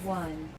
1.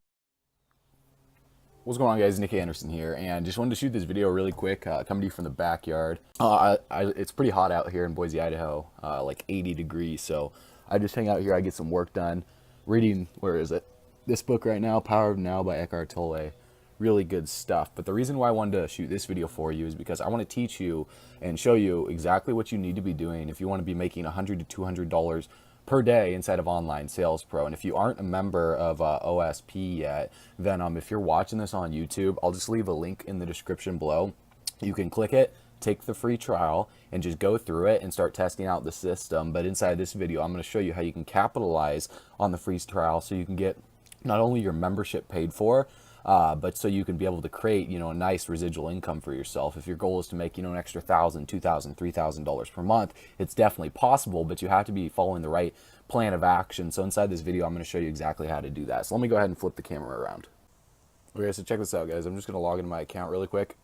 What's going on, guys? Nick Anderson here, and just wanted to shoot this video really quick, coming to you from the backyard. It's pretty hot out here in Boise, Idaho, like 80 degrees, so I just hang out here, I get some work done, reading, where is it? This book right now, Power of Now by Eckhart Tolle. Really good stuff. But the reason why I wanted to shoot this video for you is because I want to teach you and show you exactly what you need to be doing if you want to be making $100 to $200 per day inside of Online Sales Pro. And if you aren't a member of OSP yet, then if you're watching this on YouTube, I'll just leave a link in the description below. You can click it, take the free trial, and just go through it and start testing out the system. But inside this video, I'm going to show you how you can capitalize on the free trial so you can get not only your membership paid for, but so you can be able to create, a nice residual income for yourself. If your goal is to make, an extra $1,000, $2,000, $3,000 per month, it's definitely possible, but you have to be following the right plan of action. So inside this video, I'm going to show you exactly how to do that. So let me go ahead and flip the camera around. Okay, so check this out, guys. I'm just going to log into my account really quick.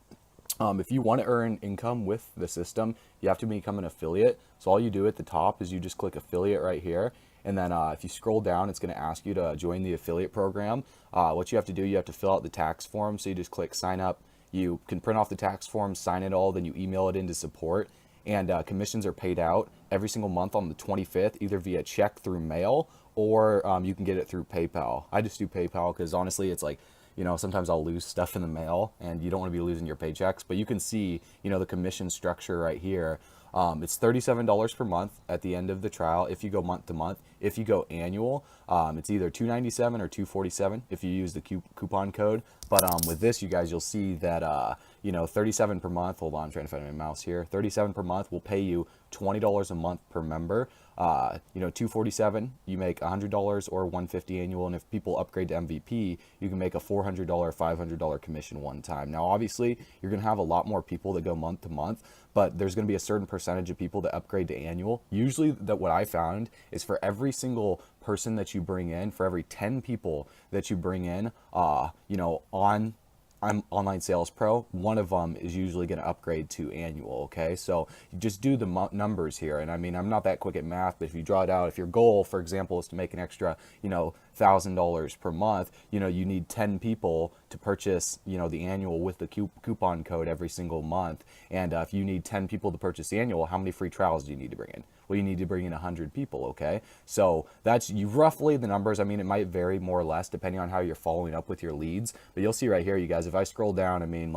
If you want to earn income with the system, you have to become an affiliate. So all you do at the top is you just click affiliate right here. And then if you scroll down, it's going to ask you to join the affiliate program. What you have to do, you have to fill out the tax form. So you just click sign up. You can print off the tax form, sign it all, then you email it into support. And commissions are paid out every single month on the 25th, either via check through mail or you can get it through PayPal. I just do PayPal because honestly, it's like, sometimes I'll lose stuff in the mail and you don't want to be losing your paychecks, but you can see, the commission structure right here. It's $37 per month at the end of the trial if you go month to month. If you go annual, it's either $297 or $247 if you use the coupon code. But with this, you guys, you'll see that 37 per month. Hold on, I'm trying to find my mouse here. 37 per month will pay you $20 a month per member. 247, you make $100 or $150 annual, and if people upgrade to MVP, you can make a $400, $500 commission one time. Now, obviously, you're going to have a lot more people that go month to month, but there's going to be a certain percentage of people that upgrade to annual. Usually, what I found is for every single person that you bring in, for every 10 people that you bring in, on I'm Online Sales Pro, one of them is usually going to upgrade to annual, okay? So you just do the numbers here. And I mean, I'm not that quick at math, but if you draw it out, if your goal, for example, is to make an extra, $1,000 per month, you need 10 people to purchase, the annual with the coupon code every single month. And if you need 10 people to purchase annual, how many free trials do you need to bring in? Well, you need to bring in 100 people, okay? So that's roughly the numbers. I mean, it might vary more or less depending on how you're following up with your leads. But you'll see right here, you guys, if I scroll down, I mean,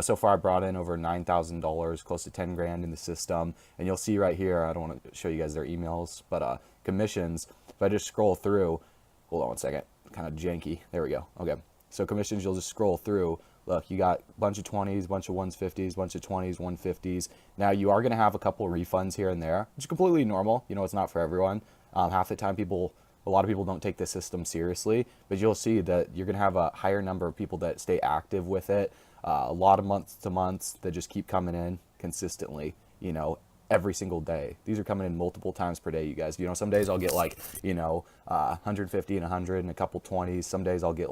so far I brought in over $9,000, close to 10 grand in the system. And you'll see right here, I don't want to show you guys their emails, but commissions, if I just scroll through, hold on one second, kind of janky. There we go. Okay. So commissions, you'll just scroll through. Look, you got a bunch of 20s, bunch of 150s, bunch of 20s, 150s. Now you are going to have a couple of refunds here and there, which is completely normal. It's not for everyone. Half the time a lot of people don't take the system seriously, but you'll see that you're going to have a higher number of people that stay active with it. A lot of months to months that just keep coming in consistently, every single day. These are coming in multiple times per day, you guys. Some days I'll get 150 and 100 and a couple 20s. Some days I'll get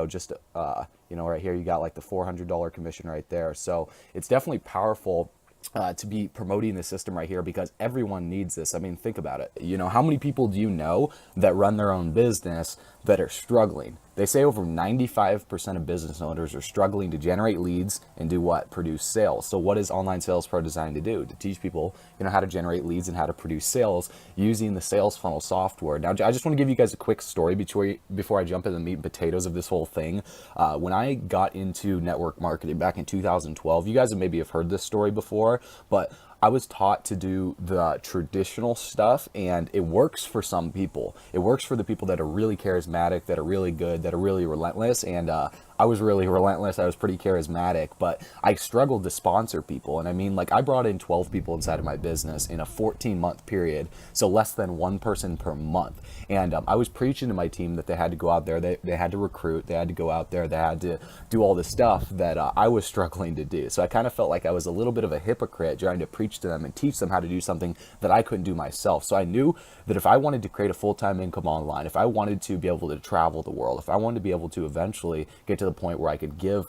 just, right here, you got the $400 commission right there. So it's definitely powerful to be promoting the system right here because everyone needs this. I mean, think about it. How many people do you know that run their own business that are struggling? They say over 95% of business owners are struggling to generate leads and do what? Produce sales. So what is Online Sales Pro designed to do? To teach people, how to generate leads and how to produce sales using the sales funnel software. Now, I just want to give you guys a quick story before I jump into the meat and potatoes of this whole thing. When I got into network marketing back in 2012, you guys maybe have heard this story before, but I was taught to do the traditional stuff, and it works for some people. It works for the people that are really charismatic, that are really good, that are really relentless, and I was really relentless. I was pretty charismatic, but I struggled to sponsor people. And I mean, I brought in 12 people inside of my business in a 14-month period, so less than one person per month. And I was preaching to my team that they had to go out there, they had to recruit, they had to go out there, they had to do all the stuff that I was struggling to do. So I kind of felt like I was a little bit of a hypocrite trying to preach to them and teach them how to do something that I couldn't do myself. So I knew that if I wanted to create a full-time income online, if I wanted to be able to travel the world, if I wanted to be able to eventually get to the point where I could give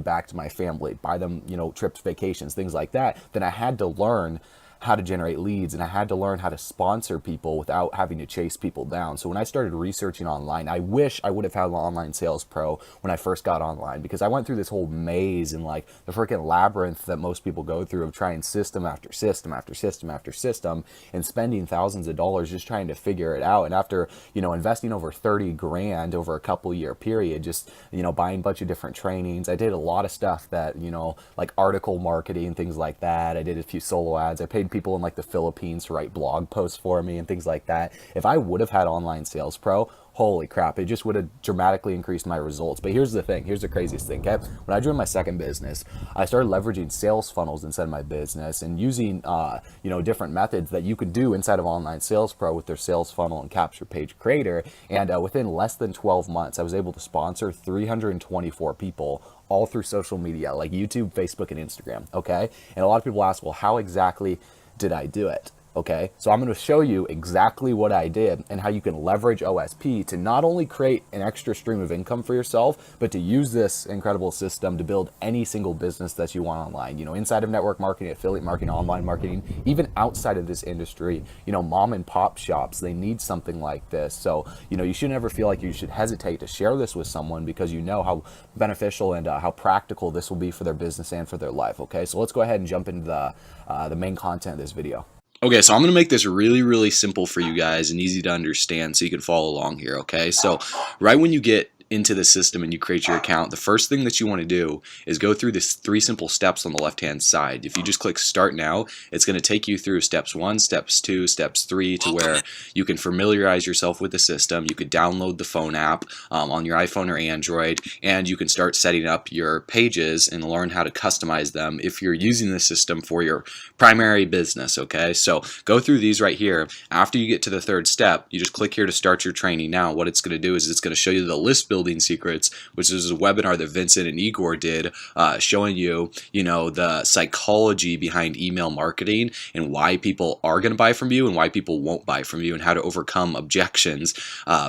back to my family, buy them, trips, vacations, things like that, then I had to learn how to generate leads, and I had to learn how to sponsor people without having to chase people down. So when I started researching online, I wish I would have had an online sales pro when I first got online, because I went through this whole maze and like the freaking labyrinth that most people go through of trying system after system after system after system and spending thousands of dollars just trying to figure it out. And after, investing over 30 grand over a couple year period, just, buying a bunch of different trainings, I did a lot of stuff that, like article marketing, things like that. I did a few solo ads. I paid people in like the Philippines to write blog posts for me and things like that. If I would have had Online Sales Pro, holy crap, it just would have dramatically increased my results. But here's the thing, here's the craziest thing, okay? When I joined my second business, I started leveraging sales funnels inside of my business and using, different methods that you could do inside of Online Sales Pro with their sales funnel and Capture Page Creator. And within less than 12 months, I was able to sponsor 324 people all through social media, like YouTube, Facebook, and Instagram, okay? And a lot of people ask, well, how exactly did I do it? Okay, so I'm going to show you exactly what I did and how you can leverage OSP to not only create an extra stream of income for yourself, but to use this incredible system to build any single business that you want online, inside of network marketing, affiliate marketing, online marketing, even outside of this industry, mom and pop shops, they need something like this. So, you should never feel like you should hesitate to share this with someone, because you know how beneficial and how practical this will be for their business and for their life. Okay, so let's go ahead and jump into the main content of this video. Okay, so I'm going to make this really, really simple for you guys and easy to understand so you can follow along here, okay? So right when you get into the system and you create your account, the first thing that you want to do is go through this 3 simple steps on the left hand side. If you just click start now, it's going to take you through steps 1, steps 2, steps 3 to where you can familiarize yourself with the system. You could download the phone app on your iPhone or Android, and you can start setting up your pages and learn how to customize them if you're using the system for your primary business. Okay, so go through these right here. After you get to the 3rd step, you just click here to start your training now. What it's going to do is it's going to show you the list building secrets, which is a webinar that Vincent and Igor did, showing you, the psychology behind email marketing and why people are going to buy from you and why people won't buy from you, and how to overcome objections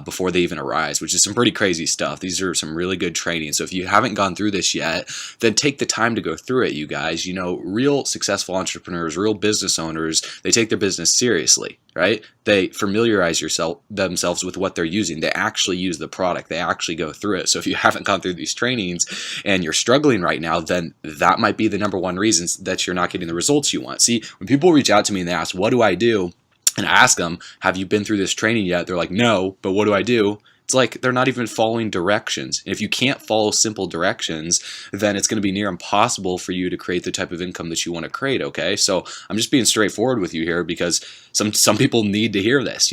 before they even arise, which is some pretty crazy stuff. These are some really good training. So if you haven't gone through this yet, then take the time to go through it, you guys. Real successful entrepreneurs, real business owners, they take their business seriously, right? They familiarize themselves with what they're using. They actually use the product. They actually go through it. So if you haven't gone through these trainings and you're struggling right now, then that might be the number one reason that you're not getting the results you want. See, when people reach out to me and they ask, what do I do? And I ask them, have you been through this training yet? They're like, no, but what do I do? It's like they're not even following directions. If you can't follow simple directions, then it's going to be near impossible for you to create the type of income that you want to create, okay? So I'm just being straightforward with you here, because some people need to hear this,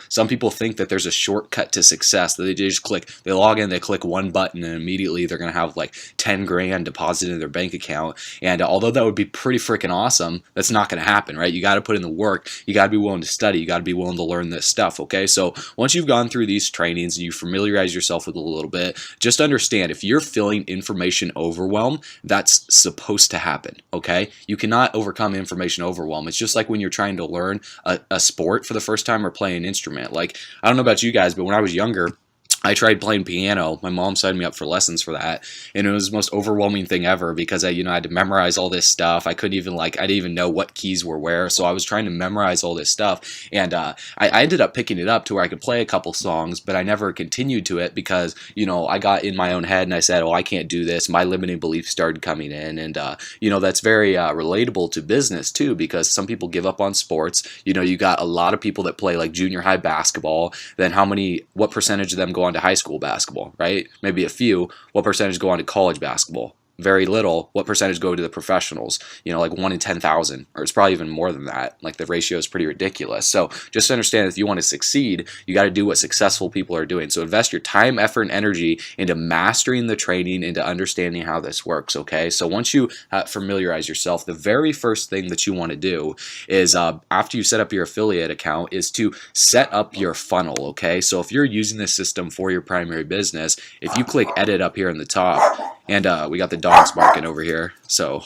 Some people think that there's a shortcut to success, that they just they log in, they click one button, and immediately they're going to have like 10 grand deposited in their bank account. And although that would be pretty freaking awesome, that's not going to happen, right? You got to put in the work. You got to be willing to study. You got to be willing to learn this stuff, okay? So once you've gone through these trainings, you familiarize yourself with it a little bit, just understand, if you're feeling information overwhelm, that's supposed to happen, okay? You cannot overcome information overwhelm. It's just like when you're trying to learn a sport for the first time or play an instrument. Like, I don't know about you guys, but when I was younger, I tried playing piano. My mom signed me up for lessons for that, and it was the most overwhelming thing ever, because I had to memorize all this stuff. I couldn't even I didn't even know what keys were where, so I was trying to memorize all this stuff, and I ended up picking it up to where I could play a couple songs, but I never continued to it because, I got in my own head and I said, oh, I can't do this. My limiting beliefs started coming in, and, that's very relatable to business too, because some people give up on sports. You got a lot of people that play like junior high basketball, then what percentage of them go on to high school basketball, right? Maybe a few. What percentage go on to college basketball? Very little. What percentage go to the professionals? Like 1 in 10,000, or it's probably even more than that. Like, the ratio is pretty ridiculous. So just understand, if you want to succeed, you got to do what successful people are doing. So invest your time, effort, and energy into mastering the training, into understanding how this works, okay? So once you familiarize yourself, the very first thing that you want to do is, after you set up your affiliate account, is to set up your funnel, okay? So if you're using this system for your primary business, if you click edit up here in the top, and we got the dogs barking over here, So,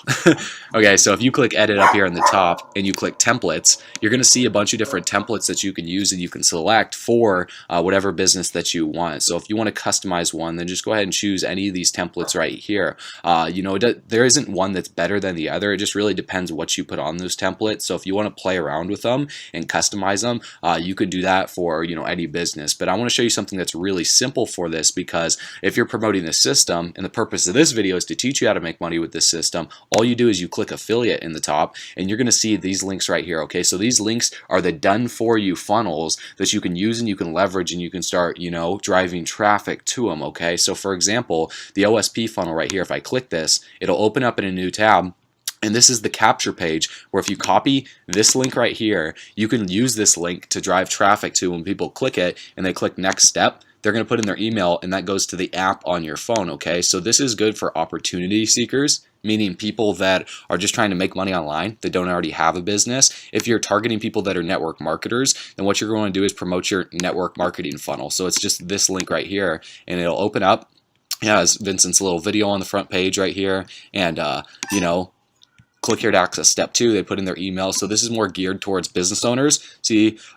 okay, so if you click edit up here in the top and you click templates, you're going to see a bunch of different templates that you can use and you can select for whatever business that you want. So if you want to customize one, then just go ahead and choose any of these templates right here. You know, there isn't one that's better than the other. It just really depends what you put on those templates. So if you want to play around with them and customize them, you could do that for, you know, any business. But I want to show you something that's really simple for this, because if you're promoting this system, and the purpose of this video is to teach you how to make money with this system, all you do is you click affiliate in the top and you're going to see these links right here. Okay, so these links are the done for you funnels that you can use and you can leverage and you can start, you know, driving traffic to them. Okay, so for example, the OSP funnel right here, if I click this, it'll open up in a new tab. And this is the capture page where if you copy this link right here, you can use this link to drive traffic to when people click it and they click next step. They're going to put in their email and that goes to the app on your phone. Okay, so this is good for opportunity seekers, meaning people that are just trying to make money online that don't already have a business. If you're targeting people that are network marketers, then what you're going to do is promote your network marketing funnel. So it's just this link right here and it'll open up. It has Vincent's little video on the front page right here, and you know, click here to access step 2. They put in their email. So this is more geared towards business owners,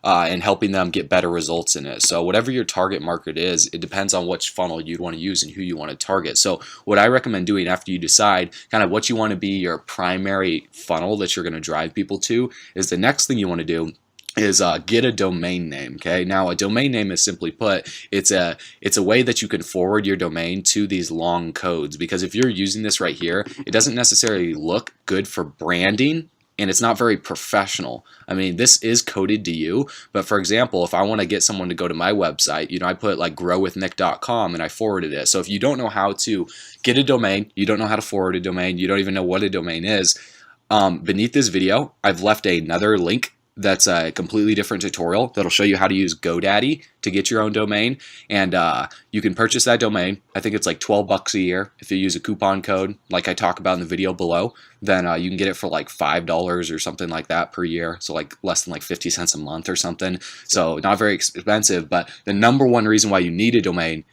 and helping them get better results in it. So whatever your target market is, it depends on which funnel you'd want to use and who you want to target. So what I recommend doing after you decide kind of what you want to be your primary funnel that you're going to drive people to, is the next thing you want to do is get a domain name. Okay, now a domain name is, simply put, it's a way that you can forward your domain to these long codes, because if you're using this right here, it doesn't necessarily look good for branding and it's not very professional. I mean, this is coded to you, but for example, if I want to get someone to go to my website, you know, I put like growwithnick.com and I forwarded it. So if you don't know how to get a domain, you don't know how to forward a domain, you don't even know what a domain is, beneath this video, I've left another link that's a completely different tutorial that'll show you how to use GoDaddy to get your own domain, and you can purchase that domain. I think it's like $12 a year. If you use a coupon code like I talk about in the video below, then you can get it for like $5 or something like that per year, so like less than like 50 cents a month or something. So not very expensive, but the number one reason why you need a domain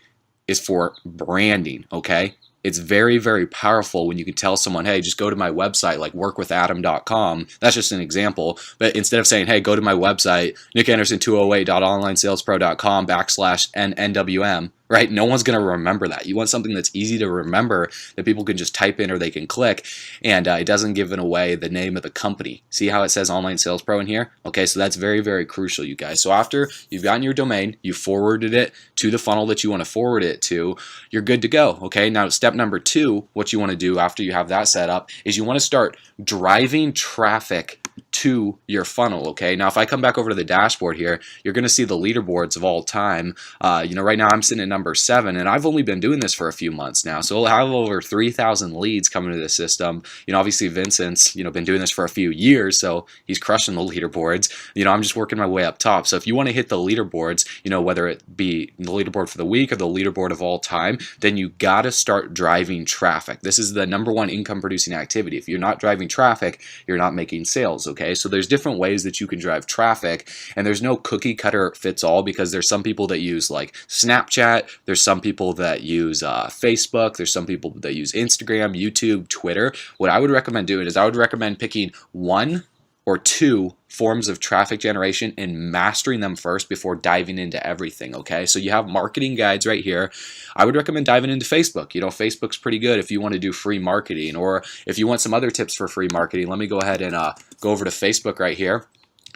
is for branding. Okay, it's very, very powerful when you can tell someone, hey, just go to my website, like workwithadam.com. That's just an example. But instead of saying, hey, go to my website, nickanderson208.onlinesalespro.com/NWM, right? No one's going to remember that. You want something that's easy to remember that people can just type in or they can click, and it doesn't give away the name of the company. See how it says Online Sales Pro in here? Okay, so that's very, very crucial, you guys. So after you've gotten your domain, you forwarded it to the funnel that you want to forward it to, you're good to go. Okay, now step number 2, what you want to do after you have that set up is you want to start driving traffic to your funnel. Okay, now if I come back over to the dashboard here, you're going to see the leaderboards of all time. You know, right now I'm sitting at number 7, and I've only been doing this for a few months now, so we'll have over 3,000 leads coming to the system. You know, obviously Vincent's, you know, been doing this for a few years, so he's crushing the leaderboards. You know, I'm just working my way up top. So if you want to hit the leaderboards, you know, whether it be the leaderboard for the week or the leaderboard of all time, then you got to start driving traffic. This is the number one income producing activity. If you're not driving traffic, you're not making sales. Okay, so there's different ways that you can drive traffic, and there's no cookie cutter fits all, because there's some people that use like Snapchat, there's some people that use Facebook, there's some people that use Instagram, YouTube, Twitter. What I would recommend doing is I would recommend picking 1 or 2 forms of traffic generation and mastering them first before diving into everything. Okay, so you have marketing guides right here. I would recommend diving into Facebook. You know, Facebook's pretty good if you want to do free marketing, or if you want some other tips for free marketing. Let me go ahead and go over to Facebook right here,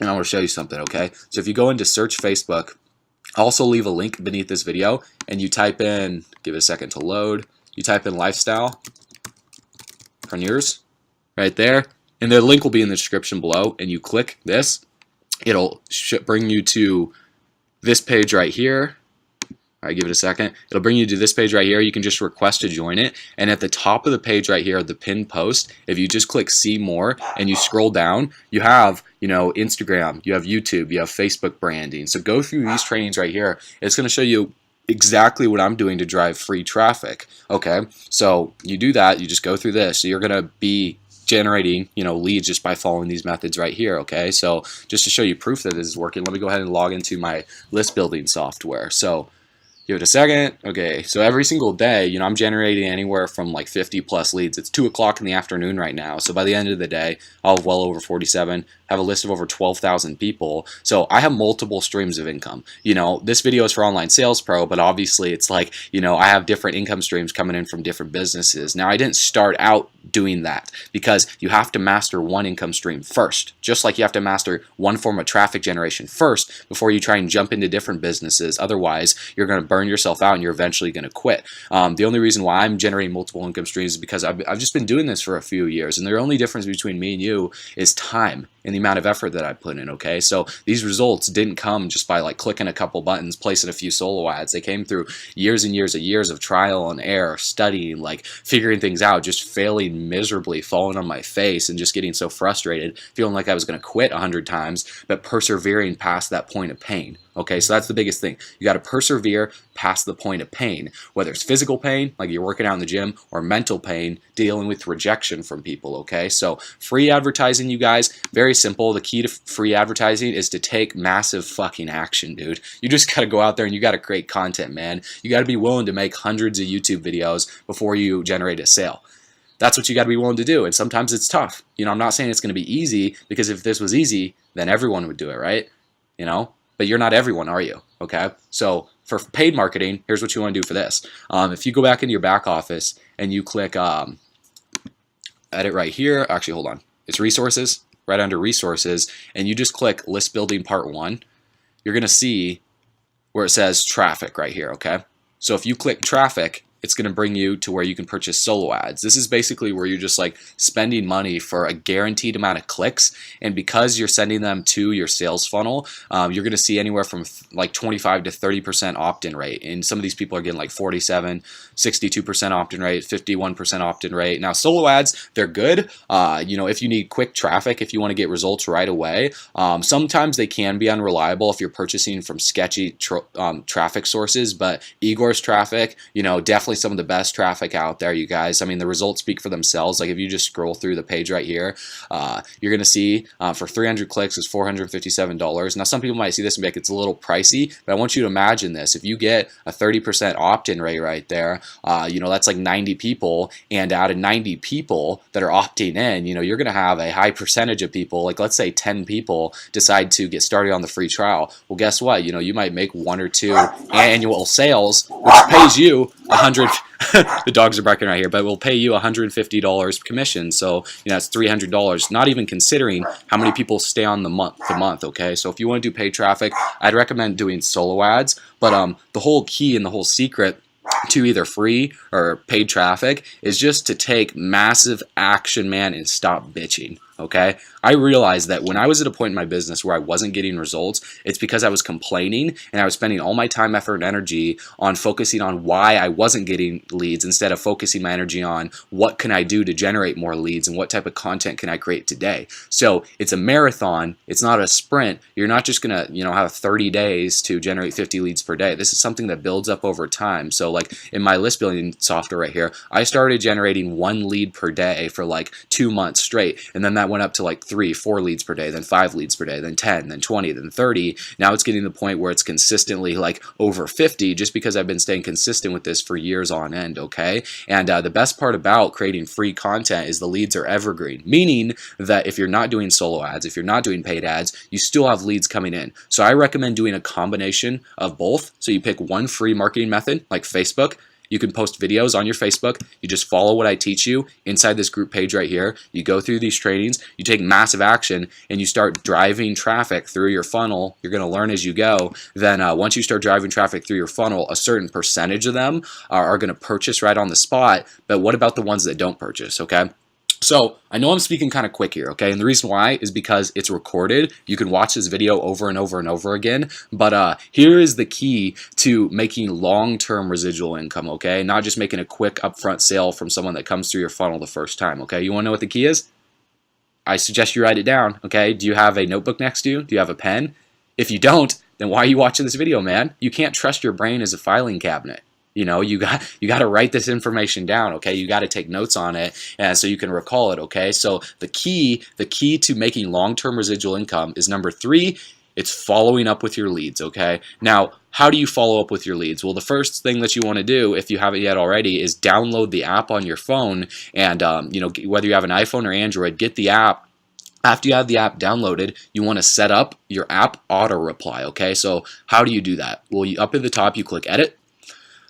and I want to show you something. Okay, so if you go into search Facebook, I'll also leave a link beneath this video, and you type in, give it a second to load, you type in lifestyle preneurs right there, and the link will be in the description below, and you click this, it'll bring you to this page right here. All right, give it a second. It'll bring you to this page right here. You can just request to join it. And at the top of the page right here, the pinned post, if you just click see more and you scroll down, you have, you know, Instagram, you have YouTube, you have Facebook branding. So go through these trainings right here. It's going to show you exactly what I'm doing to drive free traffic. Okay, so you do that, you just go through this. So you're going to be generating, you know, leads just by following these methods right here. Okay, so just to show you proof that this is working, let me go ahead and log into my list building software. So Give it a second. Okay, so every single day, you know, I'm generating anywhere from like 50 plus leads. It's 2 o'clock in the afternoon right now. So by the end of the day, I'll have well over 47, have a list of over 12,000 people. So I have multiple streams of income. You know, this video is for Online Sales Pro, but obviously it's like, you know, I have different income streams coming in from different businesses. Now, I didn't start out doing that because you have to master one income stream first, just like you have to master one form of traffic generation first before you try and jump into different businesses. Otherwise, you're going to burn yourself out and you're eventually going to quit. The only reason why I'm generating multiple income streams is because I've just been doing this for a few years, and the only difference between me and you is time and the amount of effort that I put in, okay? So these results didn't come just by like clicking a couple buttons, placing a few solo ads. They came through years and years of trial and error, studying, like figuring things out, just failing miserably, falling on my face and just getting so frustrated, feeling like I was going to quit 100 times, but persevering past that point of pain. Okay, so that's the biggest thing. You got to persevere past the point of pain, whether it's physical pain, like you're working out in the gym, or mental pain, dealing with rejection from people, okay? So free advertising, you guys, very simple. The key to free advertising is to take massive fucking action, dude. You just got to go out there and you got to create content, man. You got to be willing to make hundreds of YouTube videos before you generate a sale. That's what you got to be willing to do, and sometimes it's tough. You know, I'm not saying it's going to be easy, because if this was easy, then everyone would do it, right? You know? But you're not everyone, are you? Okay. So for paid marketing, here's what you want to do for this. If you go back into your back office and you click edit right here, actually, hold on. It's resources, right under resources, and you just click list building part 1. You're going to see where it says traffic right here. Okay. So if you click traffic, it's going to bring you to where you can purchase solo ads. This is basically where you're just like spending money for a guaranteed amount of clicks. And because you're sending them to your sales funnel, you're going to see anywhere from like 25 to 30% opt-in rate. And some of these people are getting like 47, 62% opt-in rate, 51% opt-in rate. Now, solo ads, they're good. You know, if you need quick traffic, if you want to get results right away, sometimes they can be unreliable if you're purchasing from sketchy traffic sources. But Igor's traffic, you know, definitely some of the best traffic out there, you guys. I mean, the results speak for themselves. Like if you just scroll through the page right here, you're going to see for 300 clicks is $457. Now, some people might see this and be like, it's a little pricey, but I want you to imagine this. If you get a 30% opt-in rate right there, you know, that's like 90 people. And out of 90 people that are opting in, you know, you're going to have a high percentage of people, like let's say 10 people decide to get started on the free trial. Well, guess what? You know, you might make 1 or 2 annual sales, which pays you the dogs are barking right here, but we'll pay you $150 commission. So, you know, it's $300, not even considering how many people stay on the month, okay? So if you want to do paid traffic, I'd recommend doing solo ads, but the whole key and the whole secret to either free or paid traffic is just to take massive action, man, and stop bitching. Okay, I realized that when I was at a point in my business where I wasn't getting results, it's because I was complaining and I was spending all my time, effort, and energy on focusing on why I wasn't getting leads instead of focusing my energy on what can I do to generate more leads and what type of content can I create today. So it's a marathon. It's not a sprint. You're not just gonna, you know, have 30 days to generate 50 leads per day. This is something that builds up over time. So like in my list building software right here, I started generating 1 lead per day for like 2 months straight, and then that went up to like 3, 4 leads per day, then 5 leads per day, then 10, then 20, then 30. Now it's getting to the point where it's consistently like over 50, just because I've been staying consistent with this for years on end, okay? And the best part about creating free content is the leads are evergreen, meaning that if you're not doing solo ads, if you're not doing paid ads, you still have leads coming in. So I recommend doing a combination of both. So you pick one free marketing method like Facebook. You can post videos on your Facebook. You just follow what I teach you inside this group page right here. You go through these trainings, you take massive action, and you start driving traffic through your funnel. You're going to learn as you go. Then once you start driving traffic through your funnel, a certain percentage of them are going to purchase right on the spot. But what about the ones that don't purchase, okay? So I know I'm speaking kind of quick here, okay? And the reason why is because it's recorded. You can watch this video over and over and over again. But here is the key to making long-term residual income, okay? Not just making a quick upfront sale from someone that comes through your funnel the first time, okay? You want to know what the key is? I suggest you write it down, okay? Do you have a notebook next to you? Do you have a pen? If you don't, then why are you watching this video, man? You can't trust your brain as a filing cabinet. You know, you got to write this information down, okay? You got to take notes on it, and so you can recall it, okay? So the key to making long-term residual income is number 3 It's following up with your leads, okay? Now, how do you follow up with your leads? Well, the first thing that you want to do, if you haven't yet already, is download the app on your phone, and whether you have an iPhone or Android, get the app. After you have the app downloaded, you want to set up your app auto reply, okay? So how do you do that? Well, up at the top, you click edit.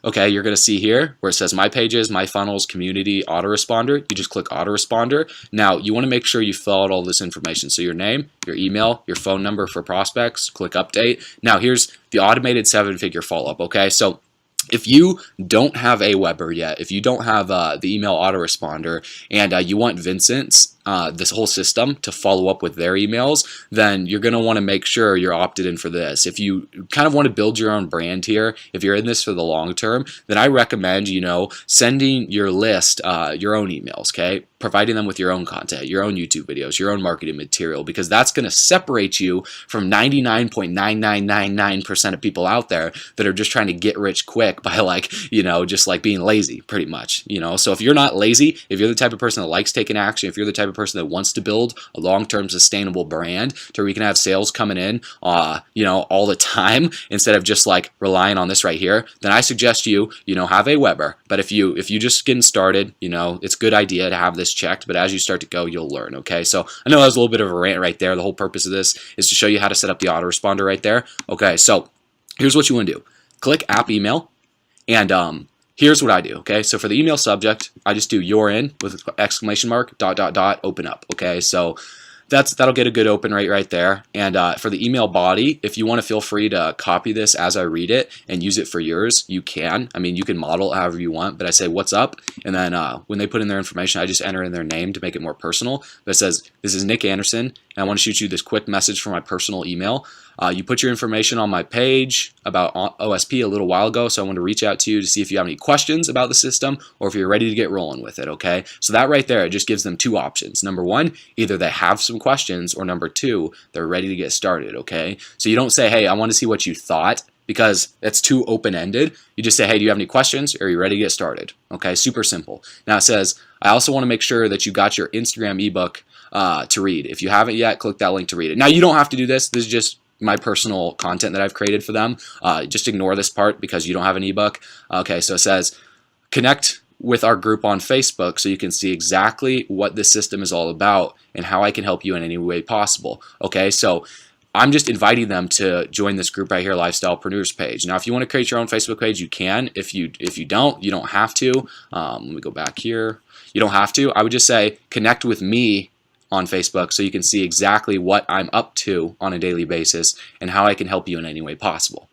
Okay, you're going to see here where it says My Pages, My Funnels, Community, Autoresponder. You just click Autoresponder. Now, you want to make sure you fill out all this information. So your name, your email, your phone number for prospects, click Update. Now, here's the automated 7-figure follow-up, okay? So if you don't have Aweber yet, if you don't have the email autoresponder, and you want Vincent's this whole system to follow up with their emails, then you're going to want to make sure you're opted in for this. If you kind of want to build your own brand here, if you're in this for the long term, then I recommend, sending your list your own emails, okay? Providing them with your own content, your own YouTube videos, your own marketing material, because that's going to separate you from 99.9999% of people out there that are just trying to get rich quick by just being lazy, pretty much, So if you're not lazy, if you're the type of person that likes taking action, if you're the type of person that wants to build a long-term sustainable brand to where you can have sales coming in, all the time instead of just relying on this right here, then I suggest you, have Aweber. But if you just getting started, it's a good idea to have this checked, but as you start to go, you'll learn, okay? So I know that was a little bit of a rant right there. The whole purpose of this is to show you how to set up the autoresponder right there. Okay, so here's what you want to do. Click app email, and here's what I do, okay? So for the email subject, I just do "you're in" with exclamation mark, ... open up, okay? So that'll get a good open rate right there. And for the email body, if you want to, feel free to copy this as I read it and use it for yours, you can. I mean, you can model it however you want, but I say "what's up," and then when they put in their information, I just enter in their name to make it more personal. But it says, "This is Nick Anderson, and I want to shoot you this quick message from my personal email. You put your information on my page about OSP a little while ago, so I want to reach out to you to see if you have any questions about the system or if you're ready to get rolling with it," okay? So that right there, it just gives them two options. Number one, either they have some questions, or number two, they're ready to get started, okay? So you don't say, "Hey, I want to see what you thought," because that's too open-ended. You just say, "Hey, do you have any questions, or are you ready to get started?" Okay, super simple. Now it says, "I also want to make sure that you got your Instagram ebook to read. If you haven't yet, click that link to read it." Now you don't have to do this. This is just my personal content that I've created for them. Just ignore this part because you don't have an ebook. Okay, so it says, "Connect with our group on Facebook so you can see exactly what this system is all about and how I can help you in any way possible." Okay, so I'm just inviting them to join this group right here, Lifestylepreneurs page. Now, if you want to create your own Facebook page, you can. If you don't, you don't have to. Let me go back here. You don't have to. I would just say, connect with me on Facebook so you can see exactly what I'm up to on a daily basis and how I can help you in any way possible.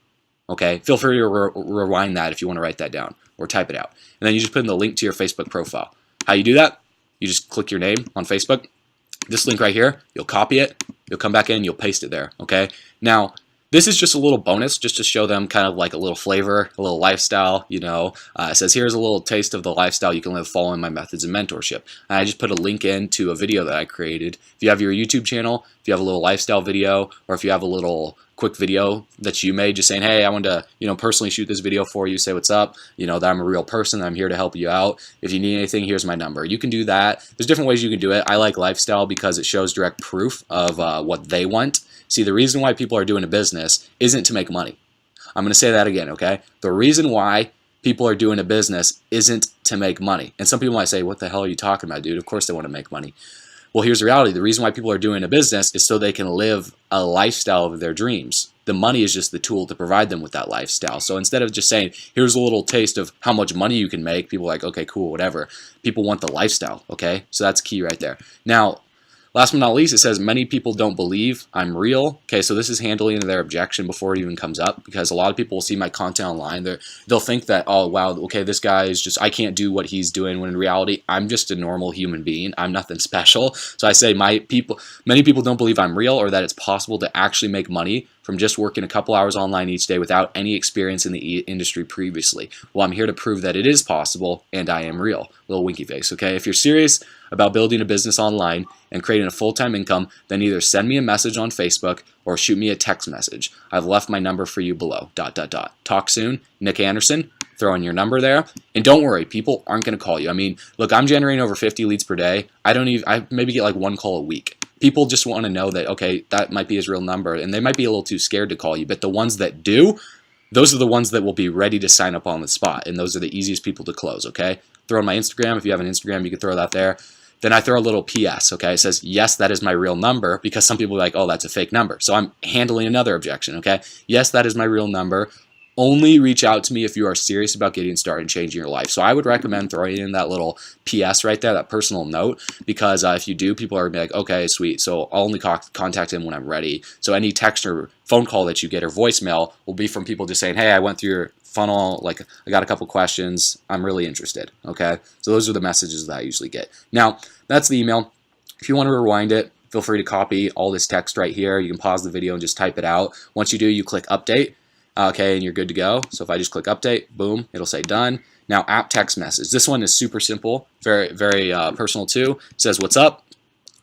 Okay, feel free to rewind that if you want to write that down or type it out. And then you just put in the link to your Facebook profile. How you do that? You just click your name on Facebook. This link right here, you'll copy it, you'll come back in, you'll paste it there, okay? Now, this is just a little bonus just to show them kind of like a little flavor, a little lifestyle, It says, "Here's a little taste of the lifestyle you can live following my methods and mentorship." And I just put a link in to a video that I created. If you have your YouTube channel, if you have a little lifestyle video, or if you have a little quick video that you made just saying, "Hey, I want to, personally shoot this video for you, say what's up, that I'm a real person, that I'm here to help you out. If you need anything, here's my number." You can do that. There's different ways you can do it. I like lifestyle because it shows direct proof of what they want. See, the reason why people are doing a business isn't to make money. I'm going to say that again, okay? The reason why people are doing a business isn't to make money. And some people might say, "What the hell are you talking about, dude? Of course they want to make money." Well, here's the reality. The reason why people are doing a business is so they can live a lifestyle of their dreams. The money is just the tool to provide them with that lifestyle. So instead of just saying, "Here's a little taste of how much money you can make," people are like, "Okay, cool, whatever." People want the lifestyle, okay? So that's key right there. Now, last but not least, it says, "Many people don't believe I'm real." Okay, so this is handling their objection before it even comes up, because a lot of people will see my content online. They'll think that, "Oh, wow, okay, this guy is just, I can't do what he's doing," when in reality, I'm just a normal human being. I'm nothing special. So I say many people don't believe I'm real, or that it's possible to actually make money from just working a couple hours online each day without any experience in the industry previously. Well, I'm here to prove that it is possible, and I am real. Little winky face, okay? If you're serious about building a business online and creating a full-time income, then either send me a message on Facebook or shoot me a text message. I've left my number for you below, ... Talk soon, Nick Anderson. Throw in your number there, and don't worry, people aren't going to call you. I mean, look, I'm generating over 50 leads per day. I maybe get like one call a week. People just want to know that, okay, that might be his real number, and they might be a little too scared to call you. But the ones that do, those are the ones that will be ready to sign up on the spot, and those are the easiest people to close, okay? Throw in my Instagram. If you have an Instagram, you can throw that there. Then I throw a little PS, okay? It says, yes, that is my real number, because some people are like, oh, that's a fake number. So I'm handling another objection, okay? Yes, that is my real number. Only reach out to me if you are serious about getting started and changing your life. So I would recommend throwing in that little PS right there, that personal note, because if you do, people are going to be like, okay, sweet. So I'll only contact him when I'm ready. So any text or phone call that you get or voicemail will be from people just saying, hey, I went through your funnel, like I got a couple questions, I'm really interested, okay? So those are the messages that I usually get. Now, that's the email. If you want to rewind it, feel free to copy all this text right here. You can pause the video and just type it out. Once you do, you click update, okay, and you're good to go. So if I just click update, boom, it'll say done. Now, app text message. This one is super simple, very, very personal too. It says, what's up,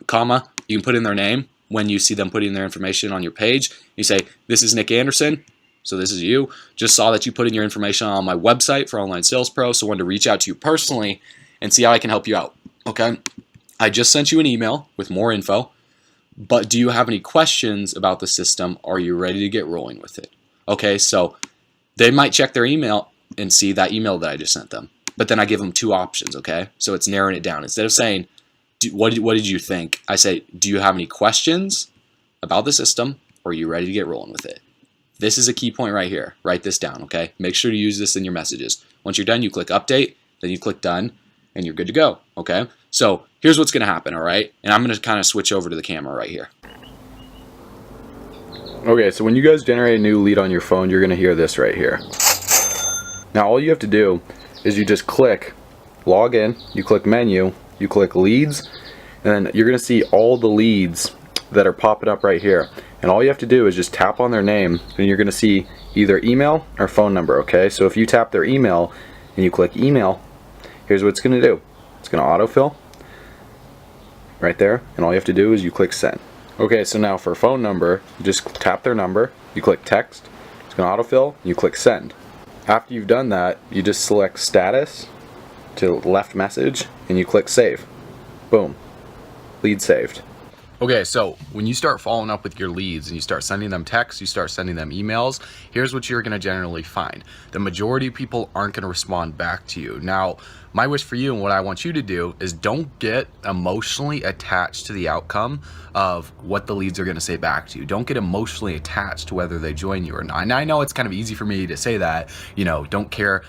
comma, you can put in their name when you see them putting their information on your page. You say, this is Nick Anderson. So this is you. Just saw that you put in your information on my website for Online Sales Pro, so I wanted to reach out to you personally and see how I can help you out, okay? I just sent you an email with more info, but do you have any questions about the system? Are you ready to get rolling with it? Okay, so they might check their email and see that email that I just sent them, but then I give them two options, okay? So it's narrowing it down. Instead of saying, what did you think? I say, do you have any questions about the system, or are you ready to get rolling with it? This is a key point right here. Write this down, okay? Make sure to use this in your messages. Once you're done, you click update, then you click done, and you're good to go, okay? So here's what's gonna happen, all right? And I'm gonna kind of switch over to the camera right here. Okay, so when you guys generate a new lead on your phone, you're gonna hear this right here. Now all you have to do is you just click log in, you click menu, you click leads, and then you're gonna see all the leads that are popping up right here. And all you have to do is just tap on their name, and you're gonna see either email or phone number, okay? So if you tap their email and you click email, here's what it's gonna do. It's gonna autofill right there, and all you have to do is you click send. Okay, so now for phone number, you just tap their number, you click text, it's gonna autofill, you click send. After you've done that, you just select status to left message, and you click save. Boom, lead saved. Okay, so when you start following up with your leads and you start sending them texts, you start sending them emails, here's what you're gonna generally find. The majority of people aren't gonna respond back to you. Now, my wish for you and what I want you to do is don't get emotionally attached to the outcome of what the leads are gonna say back to you. Don't get emotionally attached to whether they join you or not. And I know it's kind of easy for me to say that, you know, don't care.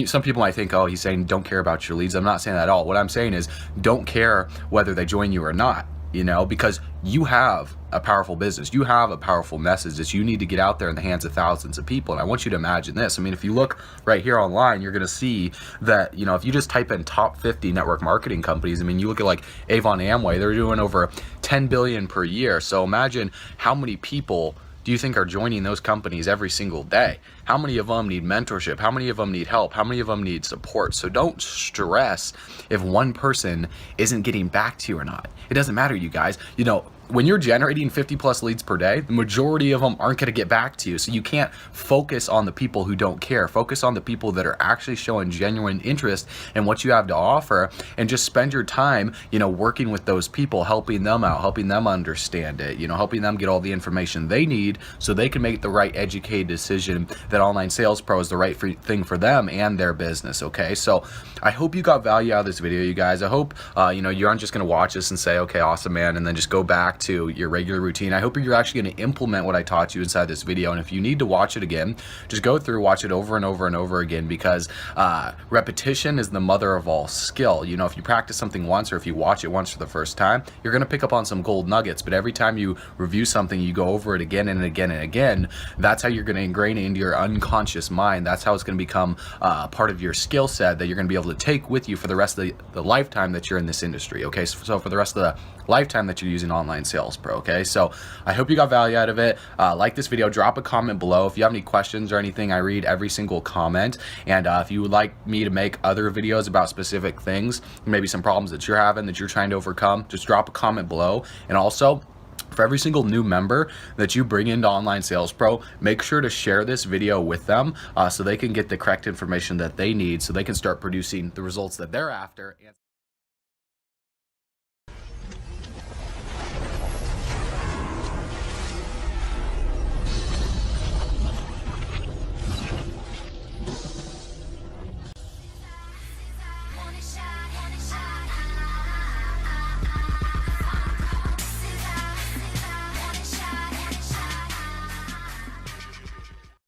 Some people might think, oh, he's saying don't care about your leads. I'm not saying that at all. What I'm saying is don't care whether they join you or not. You know, because you have a powerful business, you have a powerful message that you need to get out there in the hands of thousands of people. And I want you to imagine this. I mean, if you look right here online, you're going to see that, you know, if you just type in top 50 network marketing companies, I mean, you look at like Avon Amway, they're doing over 10 billion per year. So imagine how many people do you think are joining those companies every single day? How many of them need mentorship? How many of them need help? How many of them need support? So don't stress if one person isn't getting back to you or not. It doesn't matter, you guys. You know, when you're generating 50 plus leads per day, the majority of them aren't going to get back to you. So you can't focus on the people who don't care. Focus on the people that are actually showing genuine interest in what you have to offer, and just spend your time, you know, working with those people, helping them out, helping them understand it, you know, helping them get all the information they need so they can make the right educated decision that Online Sales Pro is the right thing for them and their business, okay? So I hope you got value out of this video, you guys. I hope, you know, you aren't just going to watch this and say, okay, awesome, man, and then just go back to your regular routine. I hope you're actually going to implement what I taught you inside this video. And if you need to watch it again, just go through, watch it over and over and over again, because repetition is the mother of all skill. You know, if you practice something once, or if you watch it once for the first time, you're going to pick up on some gold nuggets. But every time you review something, you go over it again and again and again. That's how you're going to ingrain it into your unconscious mind. That's how it's going to become part of your skill set that you're going to be able to take with you for the rest of the lifetime that you're in this industry. Okay, so for the rest of the lifetime that you're using Online Sales Pro. Okay, so I hope you got value out of it. Like this video, drop a comment below if you have any questions or anything. I read every single comment. And if you would like me to make other videos about specific things, maybe some problems that you're having that you're trying to overcome, just drop a comment below. And also, for every single new member that you bring into Online Sales Pro, make sure to share this video with them so they can get the correct information that they need, so they can start producing the results that they're after.